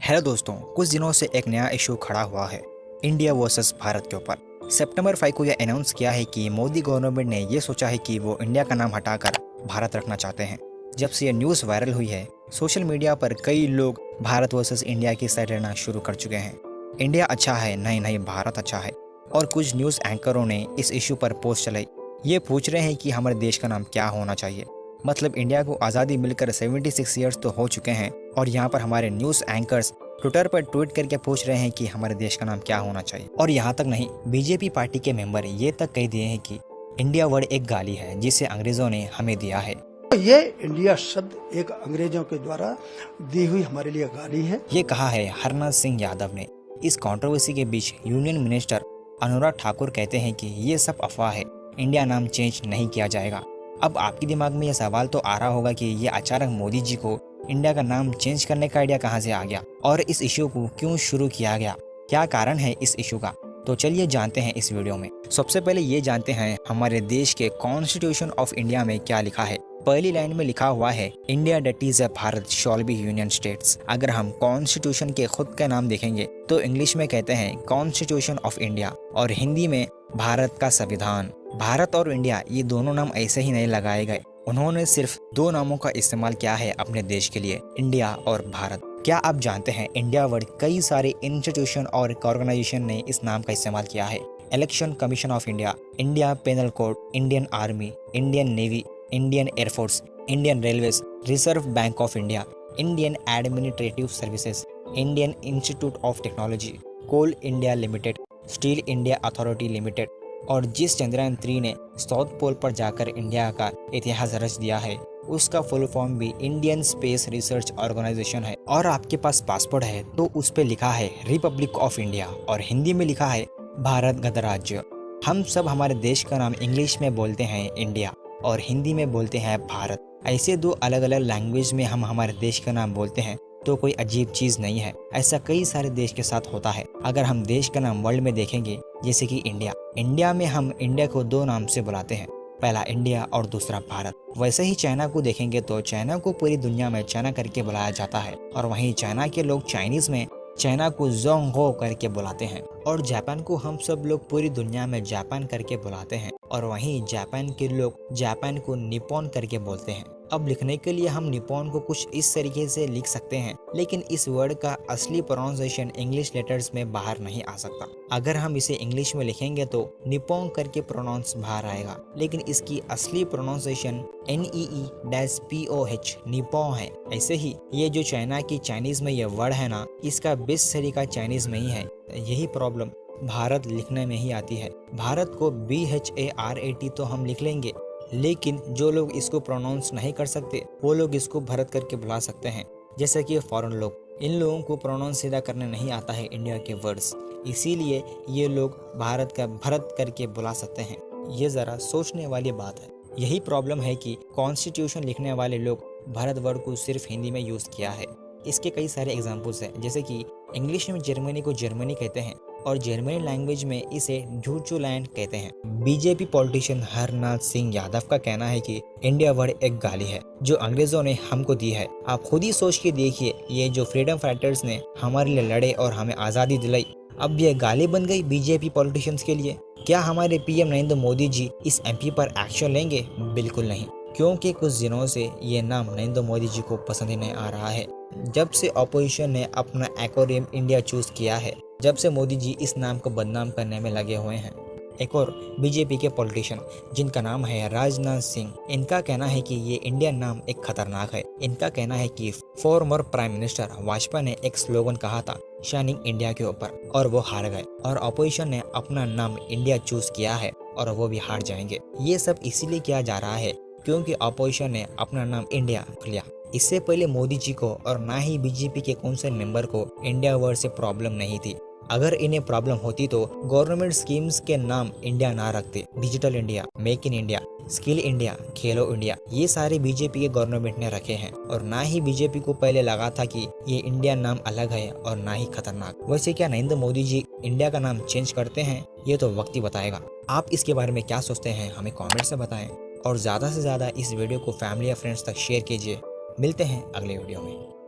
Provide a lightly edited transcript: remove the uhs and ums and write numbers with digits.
Hello दोस्तों, कुछ दिनों से एक नया इशू खड़ा हुआ है इंडिया वर्सेस भारत के ऊपर। सितंबर 5 को यह अनाउंस किया है कि मोदी गवर्नमेंट ने ये सोचा है कि वो इंडिया का नाम हटाकर भारत रखना चाहते हैं। जब से ये न्यूज़ वायरल हुई है, सोशल मीडिया पर कई लोग भारत वर्सेस इंडिया की साइड लेना शुरू कर चुके हैं। इंडिया अच्छा है, नहीं नहीं भारत अच्छा है। और कुछ न्यूज़ एंकरों ने इस इशू पर पोस्ट चलाई, ये पूछ रहे हैं कि हमारे देश का नाम क्या होना चाहिए। मतलब इंडिया को आज़ादी मिलकर 76 ईयर्स तो हो चुके हैं और यहाँ पर हमारे न्यूज़ एंकर्स ट्विटर पर ट्वीट करके पूछ रहे हैं कि हमारे देश का नाम क्या होना चाहिए। और यहाँ तक नहीं, बीजेपी पार्टी के मेंबर ये तक कह दिए हैं कि इंडिया वर्ड एक गाली है जिसे अंग्रेजों ने हमें दिया है। ये इंडिया शब्द एक अंग्रेजों के द्वारा दी हुई हमारे लिए गाली है। ये कहा है हरनाथ सिंह यादव ने। इस कंट्रोवर्सी के बीच यूनियन मिनिस्टर अनुराग ठाकुर कहते हैं कि ये सब अफवाह है, इंडिया नाम चेंज नहीं किया जाएगा। अब आपके दिमाग में यह सवाल तो आ रहा होगा कि ये अचानक मोदी जी को इंडिया का नाम चेंज करने का आइडिया कहां से आ गया और इस इशू को क्यों शुरू किया गया, क्या कारण है इस इशू का। तो चलिए जानते हैं इस वीडियो में। सबसे पहले ये जानते हैं हमारे देश के कॉन्स्टिट्यूशन ऑफ इंडिया में क्या लिखा है। पहली लाइन में लिखा हुआ है India that is a Bharat shawl B union states. अगर हम कॉन्स्टिट्यूशन के खुद का नाम देखेंगे तो इंग्लिश में कहते हैं कॉन्स्टिट्यूशन ऑफ इंडिया और हिंदी में भारत का संविधान। भारत और इंडिया ये दोनों नाम ऐसे ही नहीं लगाए गए, उन्होंने सिर्फ दो नामों का इस्तेमाल किया है अपने देश के लिए, इंडिया और भारत। क्या आप जानते हैं इंडिया वर्ड कई सारे इंस्टीट्यूशन और ऑर्गेनाइजेशन ने इस नाम का इस्तेमाल किया है। Election commission of India, India penal code, Indian army, Indian navy, Indian air force, Indian railways, reserve bank of India, Indian administrative services, Indian institute of technology, coal India limited, steel India authority limited. और जिस चंद्रयान 3 ने south pole पर जाकर India का इतिहास रच दिया है, उसका फुल फॉर्म भी इंडियन स्पेस रिसर्च ऑर्गेनाइजेशन है। और आपके पास पासपोर्ट है तो उस पर लिखा है रिपब्लिक ऑफ इंडिया और हिंदी में लिखा है भारत गणराज्य। हम सब हमारे देश का नाम इंग्लिश में बोलते हैं इंडिया और हिंदी में बोलते हैं भारत। ऐसे दो अलग अलग लैंग्वेज में हम हमारे देश का नाम बोलते हैं तो कोई अजीब चीज नहीं है। ऐसा कई सारे देश के साथ होता है। अगर हम देश का नाम वर्ल्ड में देखेंगे, जैसे कि इंडिया में हम इंडिया को दो नाम से बुलाते हैं, पहला इंडिया और दूसरा भारत। वैसे ही चाइना को देखेंगे तो चाइना को पूरी दुनिया में चाइना करके बुलाया जाता है और वहीं चाइना के लोग चाइनीज में चाइना को जोंग हो करके बुलाते हैं। और जापान को हम सब लोग पूरी दुनिया में जापान करके बुलाते हैं और वहीं जापान के लोग जापान को निप्पॉन करके बोलते हैं। अब लिखने के लिए हम निप्पॉन को कुछ इस तरीके से लिख सकते हैं, लेकिन इस वर्ड का असली प्रोनाउंसिएशन इंग्लिश लेटर्स में बाहर नहीं आ सकता। अगर हम इसे इंग्लिश में लिखेंगे तो निप्पॉन करके प्रोनाउंस बाहर आएगा, लेकिन इसकी असली प्रोनाउंसिएशन NEE-POH निप्पॉन है। ऐसे ही ये जो चाइना की चाइनीज में ये वर्ड है ना, इसका बेस्ट तरीका चाइनीज में ही है। यही प्रॉब्लम भारत लिखने में ही आती है। भारत को BHARAT तो हम लिख लेंगे, लेकिन जो लोग इसको प्रोनाउंस नहीं कर सकते वो लोग इसको भारत करके बुला सकते हैं, जैसे कि फॉरेन लोग। इन लोगों को प्रोनाउंस सीधा करने नहीं आता है इंडिया के वर्ड्स, इसीलिए ये लोग भारत का भरत करके बुला सकते हैं। ये ज़रा सोचने वाली बात है। यही प्रॉब्लम है कि कॉन्स्टिट्यूशन लिखने वाले लोग भारत वर्ड को सिर्फ हिंदी में यूज़ किया है। इसके कई सारे एग्जाम्पल्स हैं, जैसे कि इंग्लिश में जर्मनी को जर्मनी कहते हैं और जर्मनी लैंग्वेज में इसे ड्यूचलैंड कहते हैं। बीजेपी पॉलिटिशियन हरनाथ सिंह यादव का कहना है कि इंडिया वर्ड एक गाली है जो अंग्रेजों ने हमको दी है। आप खुद ही सोच के देखिए, ये जो फ्रीडम फाइटर्स ने हमारे लिए लड़े और हमें आज़ादी दिलाई, अब ये गाली बन गई बीजेपी पॉलिटिशियंस के लिए। क्या हमारे PM नरेंद्र मोदी जी इस MP पर एक्शन लेंगे? बिल्कुल नहीं, क्योंकि कुछ दिनों से ये नाम नरेंद्र मोदी जी को पसंद ही नहीं आ रहा है। जब से ऑपोजिशन ने अपना एक्रोनिम इंडिया चूज किया है, जब से मोदी जी इस नाम को बदनाम करने में लगे हुए हैं। एक और बीजेपी के पॉलिटिशियन जिनका नाम है राजनाथ सिंह, इनका कहना है कि ये इंडियन नाम एक खतरनाक है। इनका कहना है कि फॉर्मर प्राइम मिनिस्टर वाजपेयी ने एक स्लोगन कहा था शाइनिंग इंडिया के ऊपर और वो हार गए, और ऑपोजिशन ने अपना नाम इंडिया चूज किया है और वो भी हार जाएंगे। ये सब इसीलिए किया जा रहा है क्योंकि ऑपोजिशन ने अपना नाम इंडिया लिया। इससे पहले मोदी जी को और ना ही बीजेपी के कौन से मेंबर को इंडिया वर्ड से प्रॉब्लम नहीं थी। अगर इन्हें प्रॉब्लम होती तो गवर्नमेंट स्कीम्स के नाम इंडिया ना रखते। Digital India, make in India, skill India, Khelo India, ये सारे बीजेपी के गवर्नमेंट ने रखे हैं। और ना ही बीजेपी को पहले लगा था कि ये इंडिया नाम अलग है और ना ही खतरनाक। वैसे क्या नरेंद्र मोदी जी इंडिया का नाम चेंज करते हैं? ये तो वक्त ही बताएगा। आप इसके बारे में क्या सोचते हैं हमें कॉमेंट से बताएं और ज़्यादा से ज़्यादा इस वीडियो को फैमिली या फ्रेंड्स तक शेयर कीजिए। मिलते हैं अगले वीडियो में।